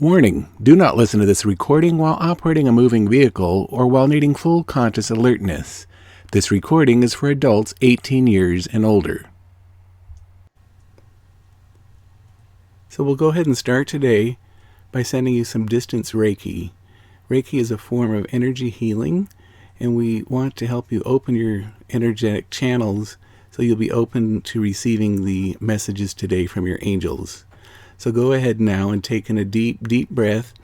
Warning: do not listen to this recording while operating a moving vehicle or while needing full conscious alertness. This recording is for adults 18 years and older. So we'll go ahead and start today by sending you some distance Reiki. Reiki is a form of energy healing, and we want to help you open your energetic channels so you'll be open to receiving the messages today from your angels. So go ahead now and take in a deep, deep breath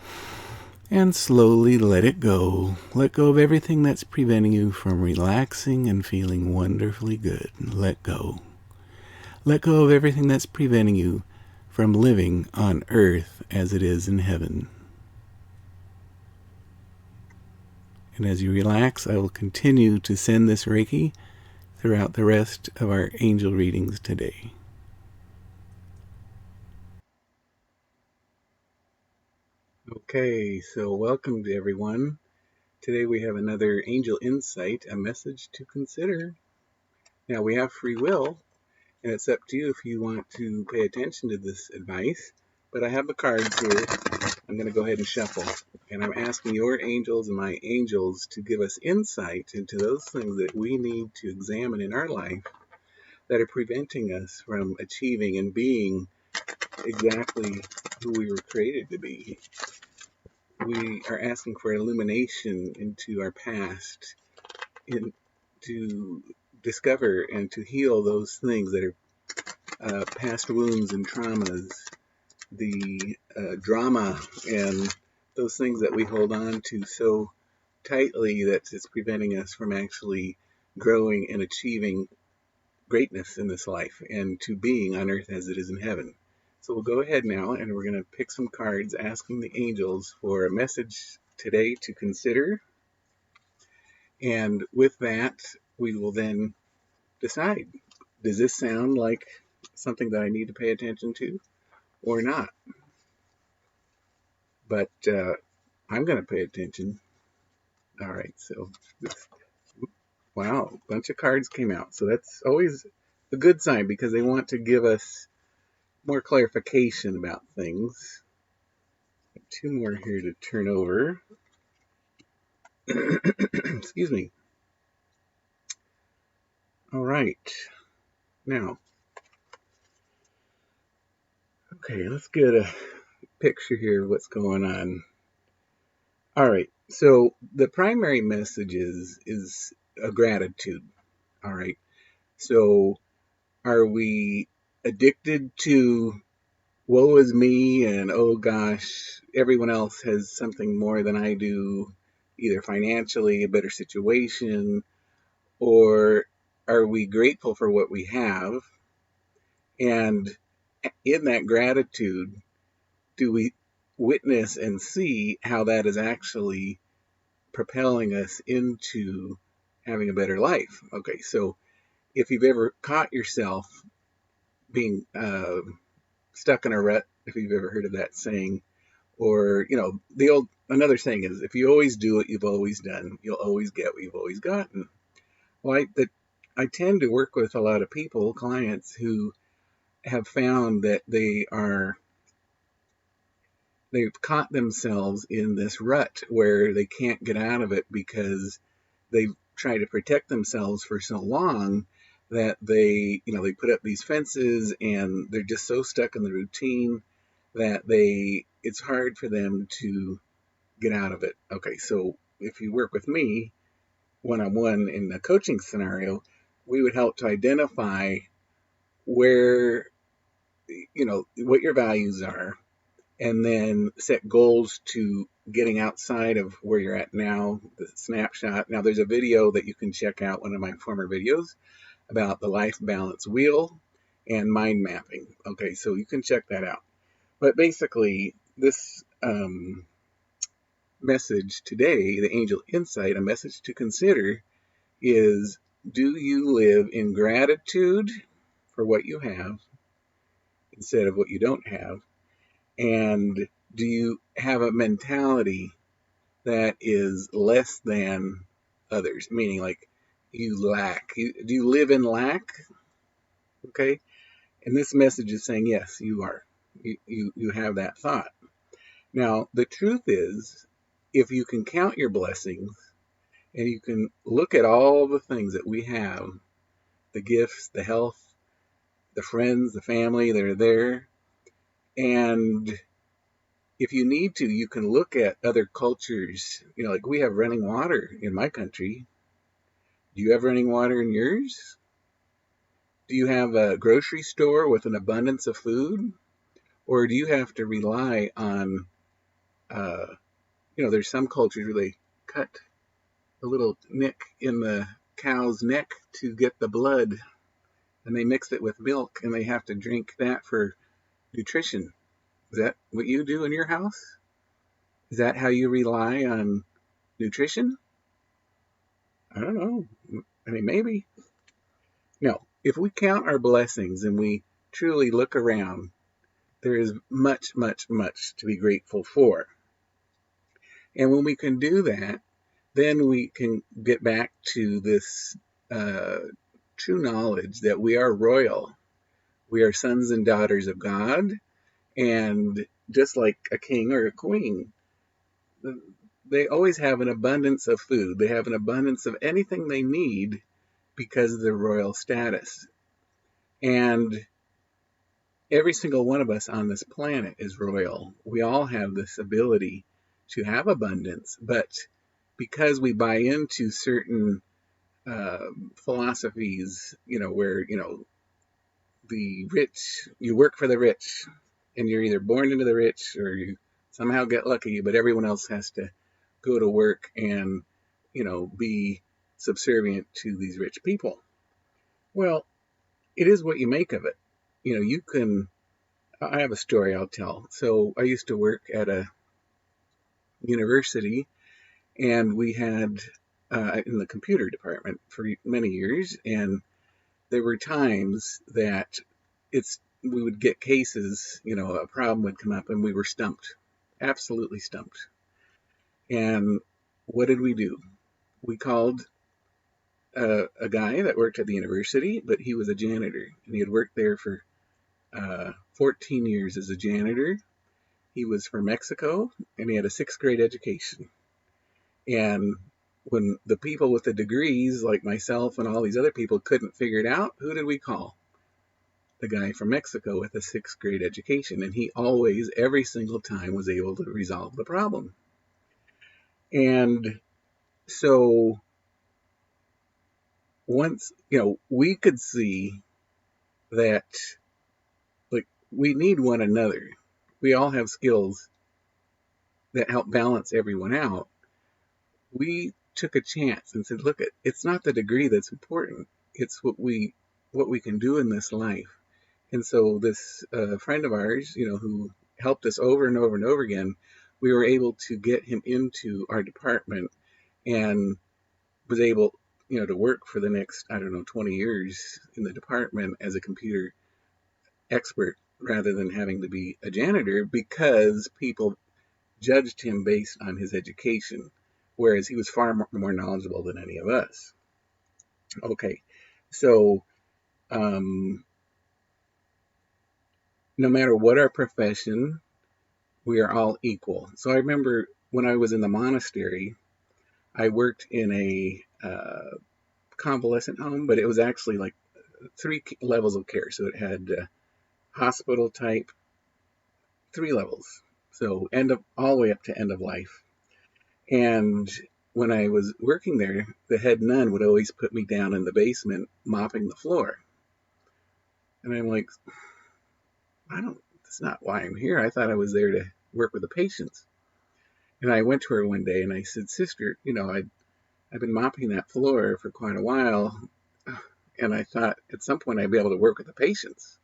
and slowly let it go. Let go of everything that's preventing you from relaxing and feeling wonderfully good. Let go. Let go of everything that's preventing you from living on earth as it is in heaven. And as you relax, I will continue to send this Reiki throughout the rest of our angel readings today. Okay, so welcome to everyone. Today we have another angel insight, a message to consider. Now we have free will, and it's up to you if you want to pay attention to this advice, but I have the cards here. I'm going to go ahead and shuffle, and I'm asking your angels and my angels to give us insight into those things that we need to examine in our life that are preventing us from achieving and being exactly who we were created to be. We are asking for illumination into our past, to discover and to heal those things that are past wounds and traumas, the drama and those things that we hold on to so tightly that it's preventing us from actually growing and achieving greatness in this life and to being on earth as it is in heaven. So we'll go ahead now and we're going to pick some cards asking the angels for a message today to consider. And with that, we will then decide, does this sound like something that I need to pay attention to or not? But I'm going to pay attention. All right, so wow, a bunch of cards came out. So that's always a good sign because they want to give us more clarification about things. Two more here to turn over. Excuse me. All right. Now, okay, let's get a picture here of what's going on. All right. So the primary message is a gratitude. All right. So are we addicted to woe is me and oh gosh, everyone else has something more than I do, either financially, a better situation, or are we grateful for what we have? And in that gratitude, do we witness and see how that is actually propelling us into having a better life? Okay, so if you've ever caught yourself being stuck in a rut, if you've ever heard of that saying, or another saying is, if you always do what you've always done, you'll always get what you've always gotten. Well, I tend to work with a lot of people, clients, who have found that they've caught themselves in this rut where they can't get out of it because they've tried to protect themselves for so long that they put up these fences and they're just so stuck in the routine that it's hard for them to get out of it. Okay, so if you work with me one-on-one in a coaching scenario, we would help to identify where, what your values are, and then set goals to getting outside of where you're at now, the snapshot. Now, there's a video that you can check out, one of my former videos, about the life balance wheel and mind mapping. Okay, so you can check that out. But basically, this message today, the angel insight, a message to consider is, do you live in gratitude for what you have instead of what you don't have? And do you have a mentality that is less than others? Meaning, like, you lack. Do you live in lack? Okay? And this message is saying, yes, you are. You have that thought. Now, the truth is, if you can count your blessings and you can look at all the things that we have, the gifts, the health, the friends, the family that are there, and if you need to, you can look at other cultures. Like we have running water in my country. Do you have running water in yours? Do you have a grocery store with an abundance of food? Or do you have to rely on, uh, there's some cultures where they cut a little nick in the cow's neck to get the blood and they mix it with milk and they have to drink that for nutrition. Is that what you do in your house? Is that how you rely on nutrition? I don't know. I mean, maybe. No. If we count our blessings and we truly look around, there is much, much, much to be grateful for. And when we can do that, then we can get back to this uh, true knowledge that we are royal. We are sons and daughters of God. And just like a king or a queen, they always have an abundance of food. They have an abundance of anything they need because of their royal status. And every single one of us on this planet is royal. We all have this ability to have abundance, but because we buy into certain philosophies, where, the rich, you work for the rich, and you're either born into the rich or you somehow get lucky, but everyone else has to go to work and, be subservient to these rich people. Well, it is what you make of it. You can, I have a story I'll tell. So I used to work at a university and we had in the computer department for many years, and there were times that we would get cases, a problem would come up and we were stumped, absolutely stumped. And what did we do? We called a guy that worked at the university, but he was a janitor and he had worked there for 14 years as a janitor. He was from Mexico and he had a sixth grade education. And when the people with the degrees, like myself and all these other people, couldn't figure it out, who did we call? The guy from Mexico with a sixth grade education. And he always, every single time, was able to resolve the problem. And so once, we could see that, like, we need one another. We all have skills that help balance everyone out. We took a chance and said, look, it's not the degree that's important. It's what we can do in this life. And so this friend of ours, who helped us over and over and over again, we were able to get him into our department and was able, to work for the next, I don't know, 20 years in the department as a computer expert rather than having to be a janitor because people judged him based on his education, whereas he was far more knowledgeable than any of us. Okay, so um, no matter what our profession, we are all equal. So I remember when I was in the monastery, I worked in a convalescent home, but it was actually like three levels of care. So it had hospital type, three levels. So all the way up to end of life. And when I was working there, the head nun would always put me down in the basement mopping the floor. And I'm like, that's not why I'm here. I thought I was there to work with the patients. And I went to her one day and I said, Sister, I've been mopping that floor for quite a while. And I thought at some point I'd be able to work with the patients.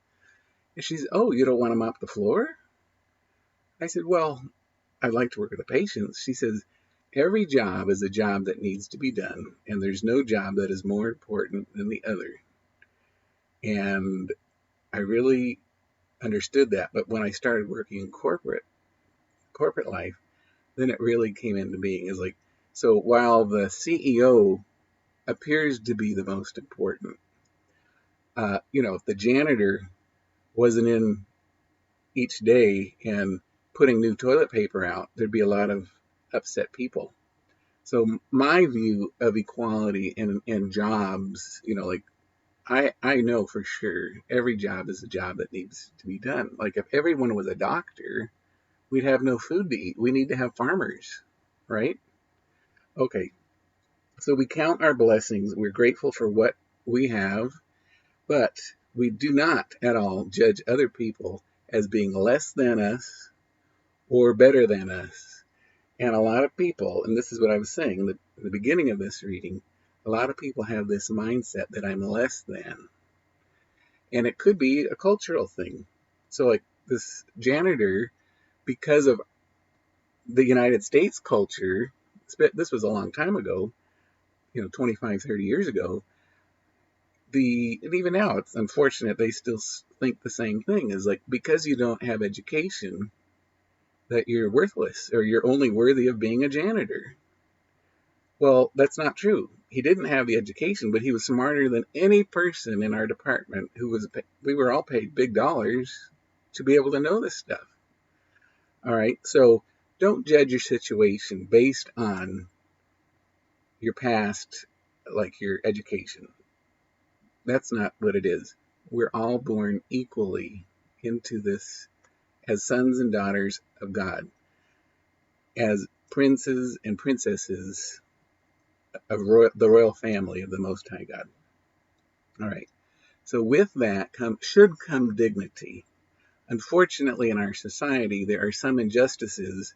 And she said, Oh, you don't want to mop the floor? I said, Well, I'd like to work with the patients. She says, Every job is a job that needs to be done, and there's no job that is more important than the other. And I really understood that. But when I started working in corporate life, then it really came into being. Is like, so while the CEO appears to be the most important, if the janitor wasn't in each day and putting new toilet paper out, there'd be a lot of upset people. So my view of equality in jobs, like I know for sure every job is a job that needs to be done. Like if everyone was a doctor, we'd have no food to eat. We need to have farmers, right? Okay, so we count our blessings. We're grateful for what we have, but we do not at all judge other people as being less than us or better than us. And a lot of people, and this is what I was saying in the beginning of this reading, a lot of people have this mindset that I'm less than. And it could be a cultural thing. So, like this janitor, because of the United States culture, this was a long time ago, 25, 30 years ago, and even now it's unfortunate they still think the same thing is like because you don't have education that you're worthless or you're only worthy of being a janitor. Well, that's not true. He didn't have the education, but he was smarter than any person in our department we were all paid big dollars to be able to know this stuff. All right. So don't judge your situation based on your past, like your education. That's not what it is. We're all born equally into this as sons and daughters of God, as princes and princesses of the royal family of the Most High God. All right. So with that should come dignity. Unfortunately, in our society, there are some injustices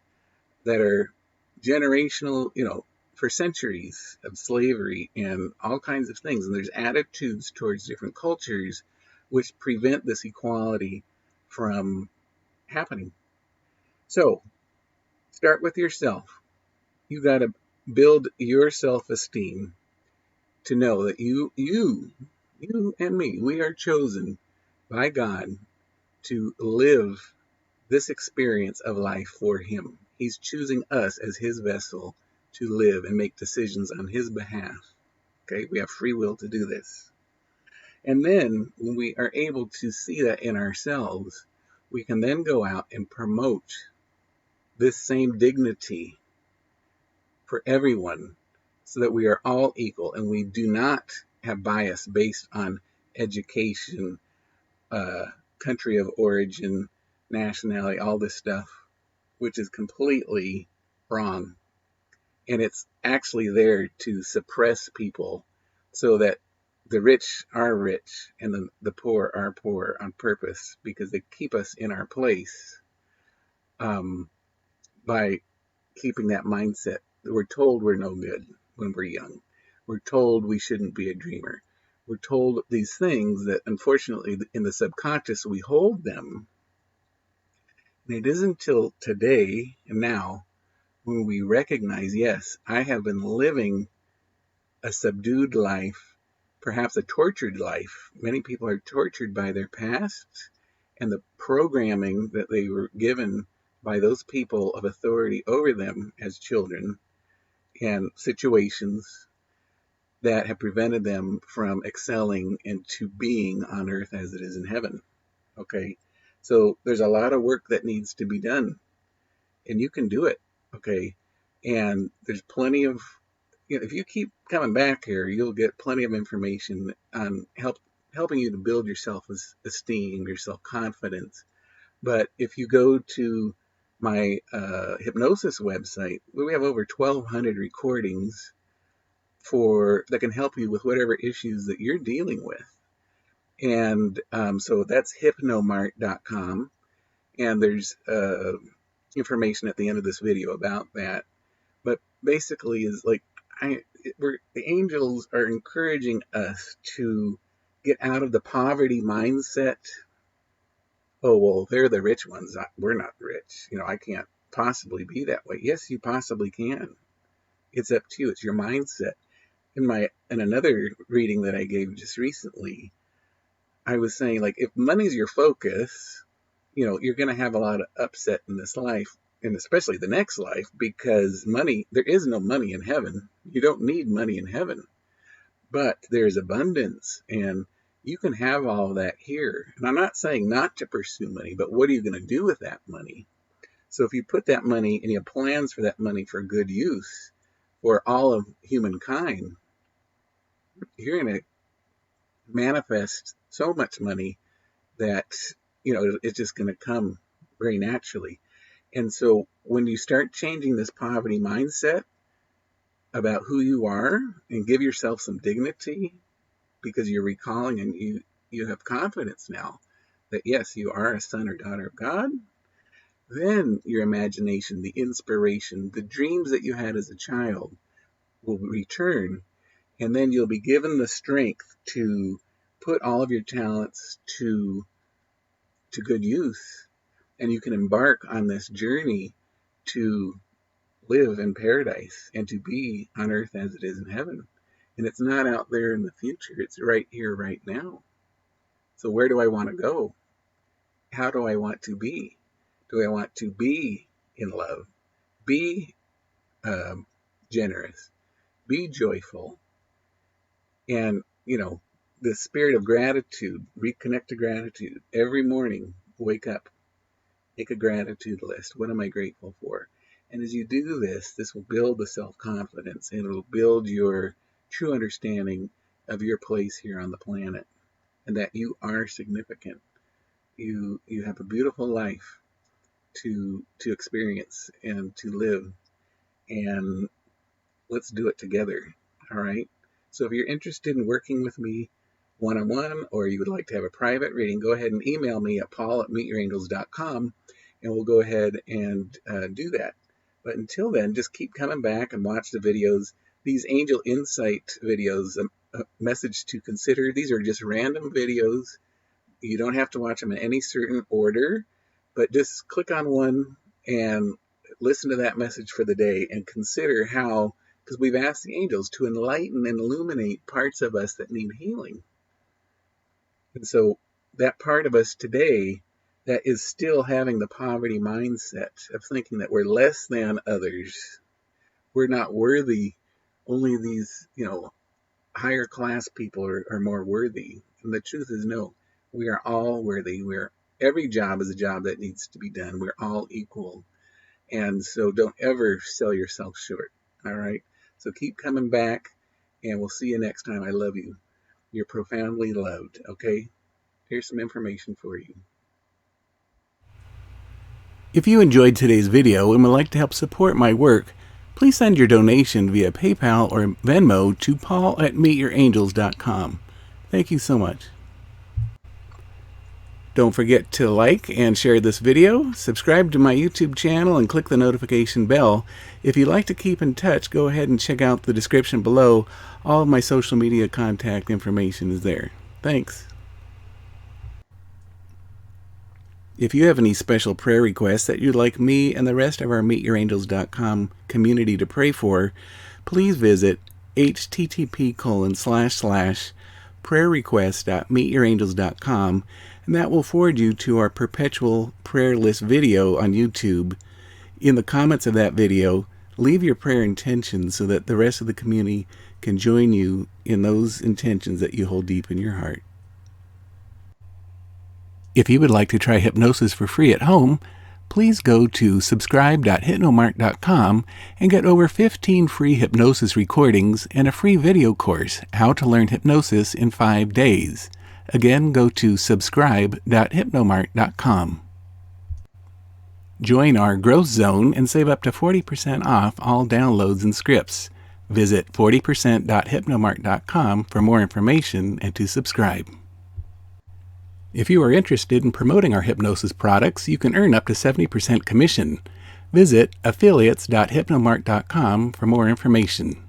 that are generational, for centuries of slavery and all kinds of things. And there's attitudes towards different cultures which prevent this equality from happening. So start with yourself. You got to build your self-esteem to know that you and me, we are chosen by God to live this experience of life for Him. He's choosing us as His vessel to live and make decisions on His behalf. Okay, we have free will to do this. And then when we are able to see that in ourselves, we can then go out and promote this same dignity for everyone so that we are all equal and we do not have bias based on education, country of origin, nationality, all this stuff, which is completely wrong. And it's actually there to suppress people so that the rich are rich and the poor are poor on purpose because they keep us in our place by keeping that mindset. We're told we're no good when we're young. We're told we shouldn't be a dreamer. We're told these things that unfortunately in the subconscious we hold them. And it isn't until today and now when we recognize, yes, I have been living a subdued life, perhaps a tortured life. Many people are tortured by their past and the programming that they were given by those people of authority over them as children and situations that have prevented them from excelling into being on earth as it is in heaven. Okay, so there's a lot of work that needs to be done, and you can do it. Okay, and there's plenty of, if you keep coming back here, you'll get plenty of information on helping you to build your self-esteem, your self-confidence. But if you go to my hypnosis website, we have over 1,200 recordings that can help you with whatever issues that you're dealing with. And so that's hypnomart.com. And there's information at the end of this video about that. But basically is like, the angels are encouraging us to get out of the poverty mindset. Oh, well, they're the rich ones. We're not rich. I can't possibly be that way. Yes, you possibly can. It's up to you. It's your mindset. In another reading that I gave just recently, I was saying, like, if money's your focus, you're going to have a lot of upset in this life, and especially the next life, because there is no money in heaven. You don't need money in heaven, but there's abundance, and you can have all of that here. And I'm not saying not to pursue money, but what are you going to do with that money? So if you put that money and you have plans for that money for good use for all of humankind, you're going to manifest so much money that, it's just going to come very naturally. And so when you start changing this poverty mindset about who you are and give yourself some dignity, because you're recalling and you have confidence now that yes, you are a son or daughter of God, then your imagination, the inspiration, the dreams that you had as a child will return, and then you'll be given the strength to put all of your talents to good use, and you can embark on this journey to live in paradise and to be on earth as it is in heaven. And it's not out there in the future, it's right here, right now. So where do I want to go? How do I want to be? Do I want to be in love? Be generous? Be joyful? And, the spirit of gratitude, reconnect to gratitude. Every morning, wake up, make a gratitude list. What am I grateful for? And as you do this, this will build the self-confidence, and it'll build your true understanding of your place here on the planet, and that you are significant. You have a beautiful life to experience and to live, and let's do it together. All right. So if you're interested in working with me one-on-one, or you would like to have a private reading, go ahead and email me at paul@meetyourangels.com, and we'll go ahead and do that. But until then, just keep coming back and watch the videos. These Angel Insight videos, a message to consider. These are just random videos. You don't have to watch them in any certain order, but just click on one and listen to that message for the day and consider how, because we've asked the angels to enlighten and illuminate parts of us that need healing. And so that part of us today that is still having the poverty mindset of thinking that we're less than others, we're not worthy, only these, higher class people are more worthy. And the truth is, no, we are all worthy. Every job is a job that needs to be done. We're all equal. And so don't ever sell yourself short. All right. So keep coming back, and we'll see you next time. I love you. You're profoundly loved. Okay. Here's some information for you. If you enjoyed today's video and would like to help support my work, please send your donation via PayPal or Venmo to paul@meetyourangels.com. Thank you so much. Don't forget to like and share this video, subscribe to my YouTube channel, and click the notification bell. If you'd like to keep in touch, go ahead and check out the description below. All of my social media contact information is there. Thanks. If you have any special prayer requests that you'd like me and the rest of our meetyourangels.com community to pray for, please visit http://prayerrequest.meetyourangels.com, and that will forward you to our perpetual prayer list video on YouTube. In the comments of that video, leave your prayer intentions so that the rest of the community can join you in those intentions that you hold deep in your heart. If you would like to try hypnosis for free at home, please go to subscribe.hypnomark.com and get over 15 free hypnosis recordings and a free video course, How to Learn Hypnosis in 5 Days. Again, go to subscribe.hypnomark.com. Join our growth zone and save up to 40% off all downloads and scripts. Visit 40%.hypnomark.com for more information and to subscribe. If you are interested in promoting our hypnosis products, you can earn up to 70% commission. Visit affiliates.hypnomark.com for more information.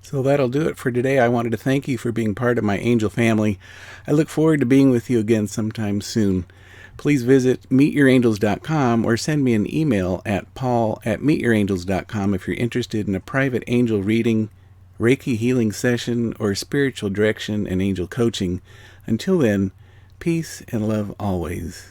So that'll do it for today. I wanted to thank you for being part of my angel family. I look forward to being with you again sometime soon. Please visit meetyourangels.com or send me an email at paul@meetyourangels.com if you're interested in a private angel reading, Reiki healing session, or spiritual direction and angel coaching. Until then, peace and love always.